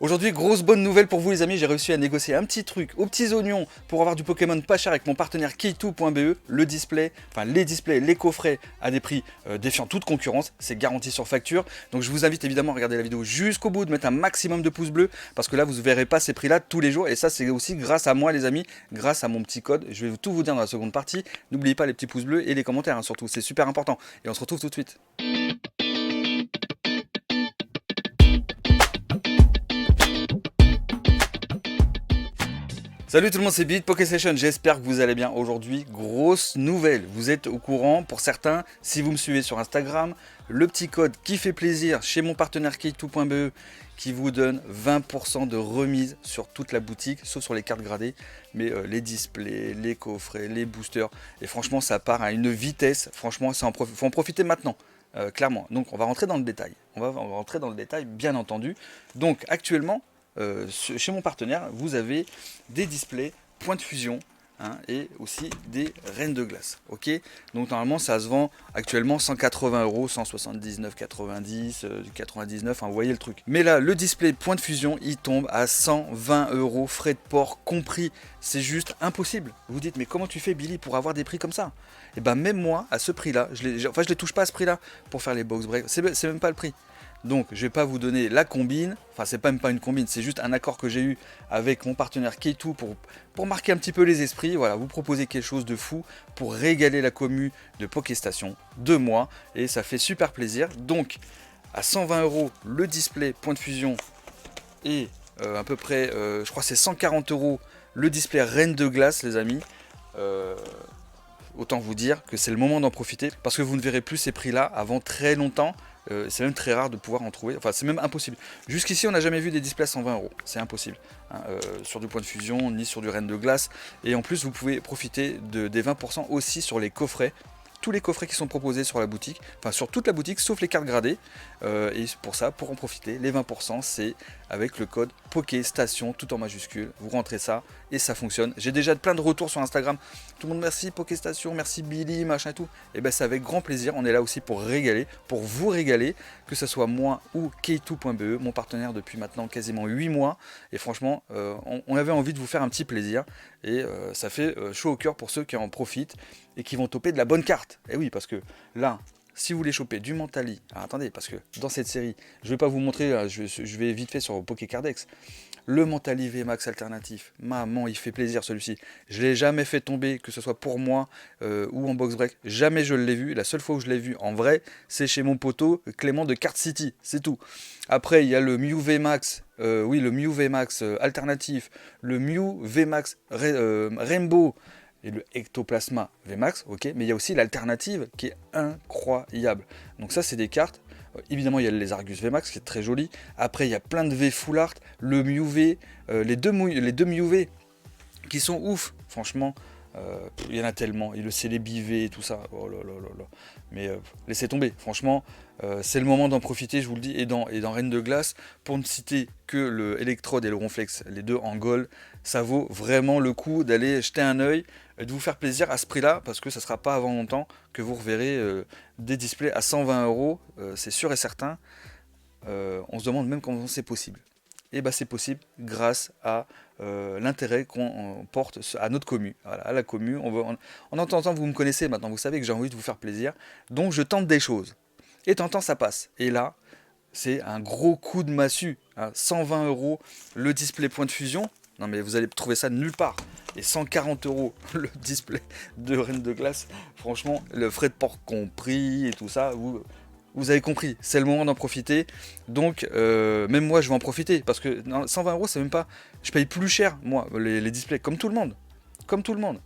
Aujourd'hui, grosse bonne nouvelle pour vous les amis, j'ai réussi à négocier un petit truc aux petits oignons pour avoir du Pokémon pas cher avec mon partenaire Key2.be, le display, enfin les displays, les coffrets à des prix défiant toute concurrence, c'est garanti sur facture. Donc je vous invite évidemment à regarder la vidéo jusqu'au bout, de mettre un maximum de pouces bleus parce que là vous ne verrez pas ces prix là tous les jours et ça c'est aussi grâce à moi les amis, grâce à mon petit code, je vais tout vous dire dans la seconde partie. N'oubliez pas les petits pouces bleus et les commentaires hein, surtout, c'est super important et on se retrouve tout de suite. Salut tout le monde, c'est Beat PokéStation, j'espère que vous allez bien. Aujourd'hui, grosse nouvelle, vous êtes au courant, pour certains, si vous me suivez sur Instagram, le petit code qui fait plaisir chez mon partenaire Key2.be qui vous donne 20% de remise sur toute la boutique, sauf sur les cartes gradées, mais les displays, les coffrets, les boosters, et franchement ça part à une vitesse, franchement il faut en profiter maintenant. Clairement, donc on va rentrer dans le détail, on va rentrer dans le détail bien entendu. Donc actuellement, chez mon partenaire, vous avez des displays point de fusion hein, et aussi des reines de glace. Ok, donc normalement ça se vend actuellement 180 euros, 179, 90, 99, enfin, vous voyez le truc. Mais là, le display point de fusion, il tombe à 120 euros, frais de port compris. C'est juste impossible. Vous vous dites, mais comment tu fais, Billy, pour avoir des prix comme ça? Et ben même moi, à ce prix-là, je les touche pas à ce prix-là pour faire les box break. C'est même pas le prix. Donc je vais pas vous donner la combine, enfin c'est même pas une combine, c'est juste un accord que j'ai eu avec mon partenaire Key2 pour marquer un petit peu les esprits, voilà, vous proposer quelque chose de fou pour régaler la commu de PokéStation de moi et ça fait super plaisir. Donc à 120 euros le display point de fusion et à peu près, je crois c'est 140 euros le display reine de glace les amis. Autant vous dire que c'est le moment d'en profiter parce que vous ne verrez plus ces prix là avant très longtemps. C'est même très rare de pouvoir en trouver, enfin c'est même impossible. Jusqu'ici on n'a jamais vu des displays à 120 euros, c'est impossible hein, sur du point de fusion ni sur du reine de glace. Et en plus vous pouvez profiter des 20% aussi sur les coffrets. Tous les coffrets qui sont proposés sur la boutique, enfin sur toute la boutique sauf les cartes gradées. Et pour ça, pour en profiter, les 20% c'est avec le code PokéStation tout en majuscule. Vous rentrez ça et ça fonctionne. J'ai déjà plein de retours sur Instagram. Tout le monde merci PokéStation, merci Billy, machin et tout. Et ben c'est avec grand plaisir. On est là aussi pour régaler, pour vous régaler, que ce soit moi ou Key2.be, mon partenaire depuis maintenant quasiment 8 mois. Et franchement, on avait envie de vous faire un petit plaisir. Et ça fait chaud au cœur pour ceux qui en profitent et qui vont toper de la bonne carte. Et oui, parce que là, si vous voulez choper du Mentali, alors attendez, parce que dans cette série, je ne vais pas vous montrer, je vais vite fait sur Pokécardex, le Mentali VMAX alternatif, maman, il fait plaisir celui-ci. Je ne l'ai jamais fait tomber, que ce soit pour moi ou en box break, jamais je l'ai vu. La seule fois où je l'ai vu en vrai, c'est chez mon poteau Clément de Card City, c'est tout. Après, il y a le Mew VMAX, oui, le Mew VMAX alternatif, le Mew VMAX Rainbow, et le Ectoplasma VMAX, ok, mais il y a aussi l'alternative qui est incroyable. Donc ça c'est des cartes, évidemment il y a les Argus VMAX qui est très joli, après il y a plein de V Full Art, le Mew V, les deux Mew V qui sont ouf, franchement, il y en a tellement, et le Celebi V et tout ça, oh là là là là, mais laissez tomber, franchement, c'est le moment d'en profiter, je vous le dis, et dans Reine de Glace, pour ne citer que le Electrode et le Ronflex, les deux en gold, ça vaut vraiment le coup d'aller jeter un œil, et de vous faire plaisir à ce prix-là, parce que ça ne sera pas avant longtemps que vous reverrez des displays à 120 euros, c'est sûr et certain. On se demande même comment c'est possible. Et bah c'est possible grâce à l'intérêt qu'on porte à notre commu, voilà, à la commu. En entendant, vous me connaissez maintenant, vous savez que j'ai envie de vous faire plaisir, donc je tente des choses. Et tentant, ça passe. Et là, c'est un gros coup de massue, hein, 120 euros le display point de fusion. Non mais vous allez trouver ça nulle part. Et 140 euros le display de Reine de Glace. Franchement, le frais de port compris et tout ça, vous avez compris, c'est le moment d'en profiter. Donc, même moi, je vais en profiter. Parce que 120 euros, c'est même pas... Je paye plus cher, moi, les displays, comme tout le monde. Comme tout le monde.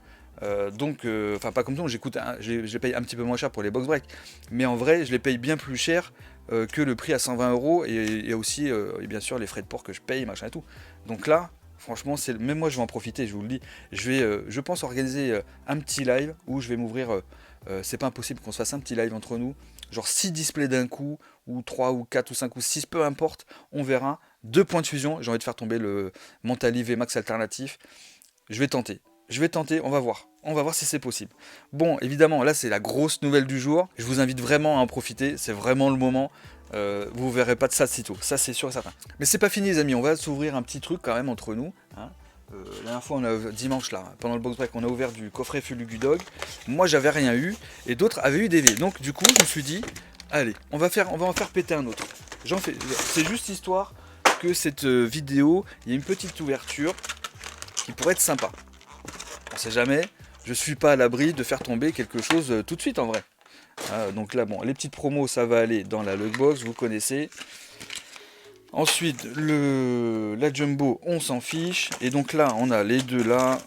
Donc, enfin, pas comme tout le monde, je les paye un petit peu moins cher pour les box break. Mais en vrai, je les paye bien plus cher que le prix à 120 euros. Et aussi, et bien sûr, les frais de port que je paye, machin et tout. Donc là... Franchement, même moi je vais en profiter, je vous le dis. Je pense organiser un petit live où je vais m'ouvrir. C'est pas impossible qu'on se fasse un petit live entre nous. Genre 6 displays d'un coup, ou 3 ou 4 ou 5 ou 6, peu importe. On verra. 2 points de fusion. J'ai envie de faire tomber le Mentali VMAX alternatif. Je vais tenter. je vais tenter, on va voir. On va voir si c'est possible. Bon, évidemment, là, c'est la grosse nouvelle du jour. Je vous invite vraiment à en profiter. C'est vraiment le moment. Vous ne verrez pas de ça de sitôt. Ça, c'est sûr et certain. Mais c'est pas fini, les amis. On va s'ouvrir un petit truc quand même entre nous. Hein. La dernière fois, dimanche, là, pendant le box break, on a ouvert du coffret Fulugu Dog. Moi, j'avais rien eu. Et d'autres avaient eu des V. Donc, du coup, je me suis dit, allez, on va en faire péter un autre. C'est juste histoire que cette vidéo, il y a une petite ouverture qui pourrait être sympa. On sait jamais. Je suis pas à l'abri de faire tomber quelque chose tout de suite en vrai. Donc là, bon, les petites promos, ça va aller dans la Lugbox, vous connaissez. Ensuite, la Jumbo, on s'en fiche. Et donc là, on a les deux là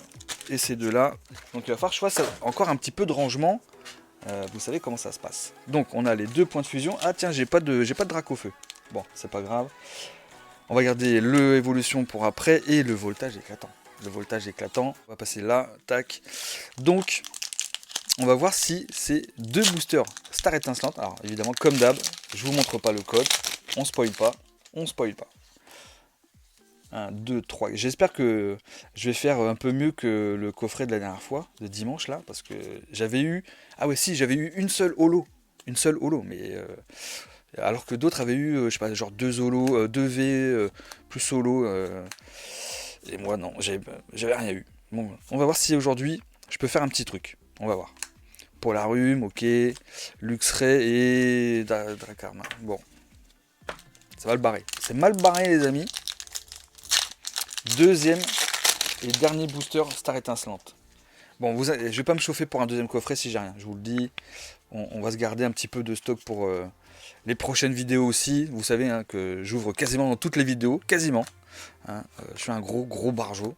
et ces deux là. Donc il va falloir que je fasse encore un petit peu de rangement. Vous savez comment ça se passe. Donc on a les deux points de fusion. Ah tiens, j'ai pas de drac au feu. Bon, c'est pas grave. On va garder le évolution pour après et le voltage éclatant. Le voltage éclatant, on va passer là, tac. Donc, on va voir si ces deux boosters Star étincelante. Alors, évidemment, comme d'hab, je vous montre pas le code. On spoil pas. 1, 2, 3. J'espère que je vais faire un peu mieux que le coffret de la dernière fois, de dimanche, là. Parce que j'avais eu... Ah ouais, si, j'avais eu une seule holo. Une seule holo, mais... alors que d'autres avaient eu, je sais pas, genre 2 holos, 2 V, plus holo... Et moi, non, j'avais rien eu. Bon, on va voir si aujourd'hui, je peux faire un petit truc. On va voir. Polarium, ok. Luxray et Dracarmin. Bon. Ça va le barrer. C'est mal barré, les amis. Deuxième et dernier booster Star étincelante. Bon, je vais pas me chauffer pour un deuxième coffret si j'ai rien. Je vous le dis. On va se garder un petit peu de stock pour les prochaines vidéos aussi. Vous savez hein, que j'ouvre quasiment dans toutes les vidéos. Quasiment. Hein, je suis un gros barjot,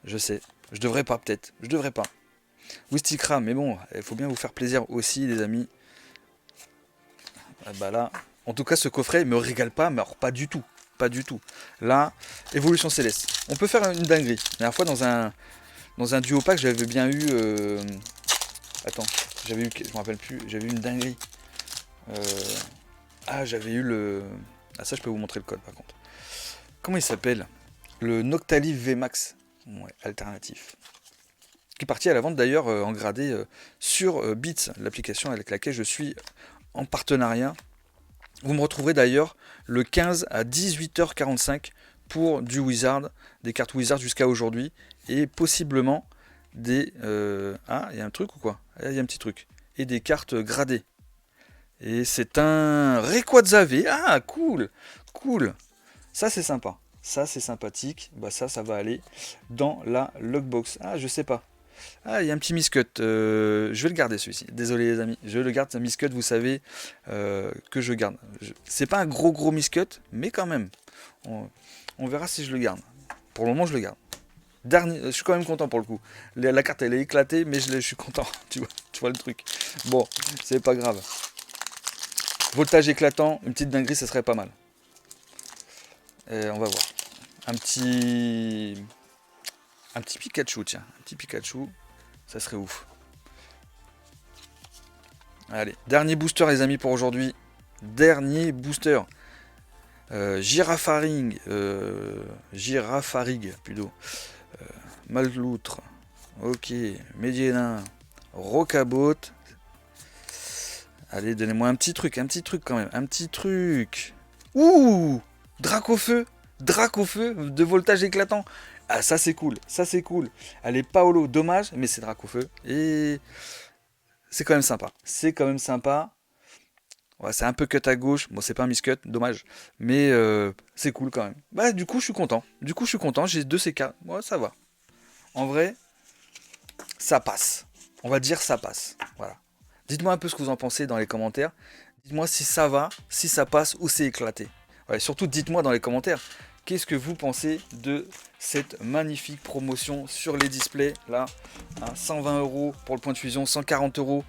je sais, je devrais pas peut-être, je devrais pas. Wistikram, mais bon, il faut bien vous faire plaisir aussi les amis. Bah là, en tout cas ce coffret me régale pas, mais alors pas du tout, pas du tout. Là, évolution céleste, on peut faire une dinguerie. La dernière fois dans un duo pack j'avais bien eu, attends, j'avais eu, je me rappelle plus, j'avais eu une dinguerie. J'avais eu ça je peux vous montrer le code par contre. Comment il s'appelle? Le Noctali VMAX, ouais, alternatif. Qui est parti à la vente d'ailleurs en gradé sur Beats, l'application avec laquelle je suis en partenariat. Vous me retrouverez d'ailleurs le 15 à 18h45 pour du Wizard, des cartes Wizard jusqu'à aujourd'hui. Et possiblement des... Ah, il y a un truc ou quoi? Il y a un petit truc. Et des cartes gradées. Et c'est un Rayquaza V. Ah, cool, cool. Ça c'est sympa, ça c'est sympathique, bah ça va aller dans la logbox. Ah je sais pas, ah il y a un petit miscut, je vais le garder celui-ci, désolé les amis, je le garde, c'est un miscut vous savez que je garde. C'est pas un gros miscut, mais quand même, on verra si je le garde, pour le moment je le garde. Dernier, je suis quand même content pour le coup, la carte elle est éclatée mais je suis content, tu vois le truc. Bon, c'est pas grave. Voltage éclatant, une petite dinguerie ça serait pas mal. Et on va voir. Un petit Pikachu, tiens. Un petit Pikachu. Ça serait ouf. Allez, dernier booster les amis pour aujourd'hui. Dernier booster. Girafarig plutôt. Malloutre. Ok. Médiénin. Rocabot. Allez, donnez-moi un petit truc quand même. Un petit truc. Ouh! Drac au feu de voltage éclatant. Ah ça c'est cool, Elle est pas holo, dommage, mais c'est drac au feu. Et c'est quand même sympa. Ouais, c'est un peu cut à gauche, bon c'est pas un miscut, dommage. Mais c'est cool quand même. Bah du coup je suis content. J'ai 2 CK. Ouais, ça va. En vrai, ça passe. On va dire ça passe. Voilà. Dites-moi un peu ce que vous en pensez dans les commentaires. Dites-moi si ça va, si ça passe ou c'est éclaté. Ouais, surtout dites-moi dans les commentaires, qu'est-ce que vous pensez de cette magnifique promotion sur les displays là, hein, 120 € pour le point de fusion, 140 €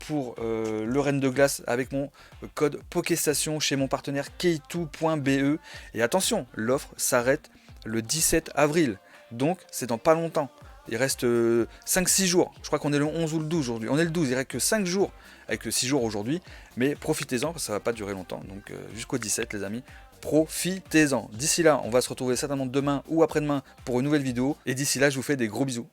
pour le Reine de Glace avec mon code Pokéstation chez mon partenaire key2.be. Et attention, l'offre s'arrête le 17 avril, donc c'est dans pas longtemps. Il reste 5-6 jours, je crois qu'on est le 11 ou le 12 aujourd'hui, on est le 12, il reste que 5 jours avec 6 jours aujourd'hui, mais profitez-en parce que ça va pas durer longtemps, donc jusqu'au 17 les amis, profitez-en. D'ici là, on va se retrouver certainement demain ou après-demain pour une nouvelle vidéo, et d'ici là je vous fais des gros bisous.